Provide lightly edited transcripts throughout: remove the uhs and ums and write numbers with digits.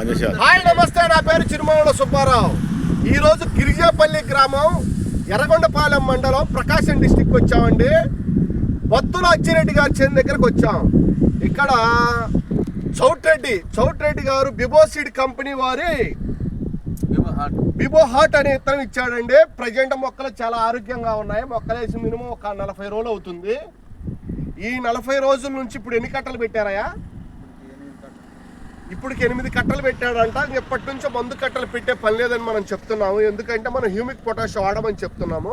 Hi నమస్తే, నా పేరు చిరుమల సుబ్బారావు. ఈరోజు గిరిజాపల్లి గ్రామం, ఎర్రగొండపాలెం మండలం, ప్రకాశం డిస్టిక్ వచ్చామండి. బత్తుల అచ్చిరెడ్డి గారి చేను దగ్గరకు వచ్చాం. ఇక్కడ చౌట్రెడ్డి గారు బిబో సీడ్ కంపెనీ వారి బిబో హార్ట్ అనే ఇత్తనం ఇచ్చాడండి. ప్రజెంట్ మొక్కలు చాలా ఆరోగ్యంగా ఉన్నాయి. మొక్కలేసి మినిమం ఒక 40 రోజులు అవుతుంది. ఈ 40 రోజుల నుంచి ఇప్పుడు ఎన్ని కట్టలు పెట్టారయ్యా? ఇప్పటికి 8 కట్టలు పెట్టాడంట. ఎప్పటి నుంచో మందు కట్టలు పెట్టే పని లేదని మనం చెప్తున్నాము. ఎందుకంటే మనం హ్యూమిక్ పొటాష్ వాడమని చెప్తున్నాము.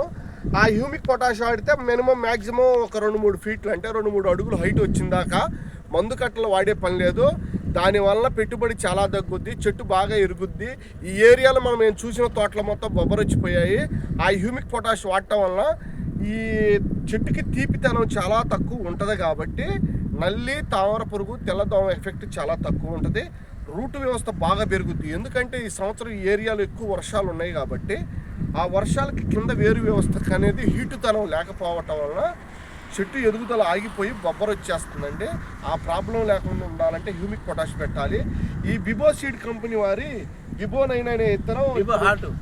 ఆ హ్యూమిక్ పొటాష్ వాడితే మినిమం మ్యాక్సిమం ఒక 2-3 ఫీట్లు, అంటే 2-3 అడుగులు హైట్ వచ్చిందాకా మందు కట్టలు వాడే పని లేదు. దానివల్ల పెట్టుబడి చాలా తగ్గుద్ది, చెట్టు బాగా ఎరుగుద్ది. ఈ ఏరియాలో మనం చూసిన తోటలు మొత్తం బొబ్బరొచ్చిపోయాయి. ఆ హ్యూమిక్ పొటాష్ వాడటం వల్ల ఈ చెట్టుకి తీపితనం చాలా తక్కువ ఉంటుంది. కాబట్టి నల్లి, తామర పురుగు, తెల్లదోమ ఎఫెక్ట్ చాలా తక్కువ ఉంటుంది. రూట్ వ్యవస్థ బాగా పెరుగుద్ది. ఎందుకంటే ఈ సంవత్సరం ఈ ఏరియాలో ఎక్కువ వర్షాలు ఉన్నాయి కాబట్టి ఆ వర్షాలకి కింద వేరు వ్యవస్థకు అనేది హీటుతనం లేకపోవటం వలన చెట్టు ఎదుగుదల ఆగిపోయి బొబ్బర వచ్చేస్తుందండి. ఆ ప్రాబ్లం లేకుండా ఉండాలంటే హ్యూమిక్ పొటాష్ పెట్టాలి. ఈ బిబో సీడ్ కంపెనీ వారి బిబో 9 అనే ఇత్తనం,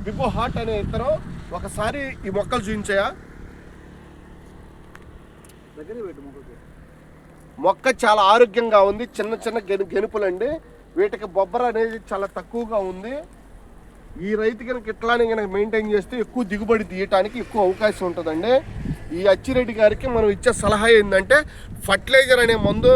బిబో హార్ట్ అనే ఇత్తనం ఒకసారి ఈ మొక్కలు చూపించాయా? మొక్క చాలా ఆరోగ్యంగా ఉంది. చిన్న చిన్న గెనుపులండి. వీటికి బొబ్బర అనేది చాలా తక్కువగా ఉంది. ఈ రైతు కనుక ఇట్లానే కనుక మెయింటైన్ చేస్తే ఎక్కువ దిగుబడి తీయటానికి ఎక్కువ అవకాశం ఉంటుందండి. ఈ అచ్చిరెడ్డి గారికి మనం ఇచ్చే సలహా ఏంటంటే ఫర్టిలైజర్ అనే మందు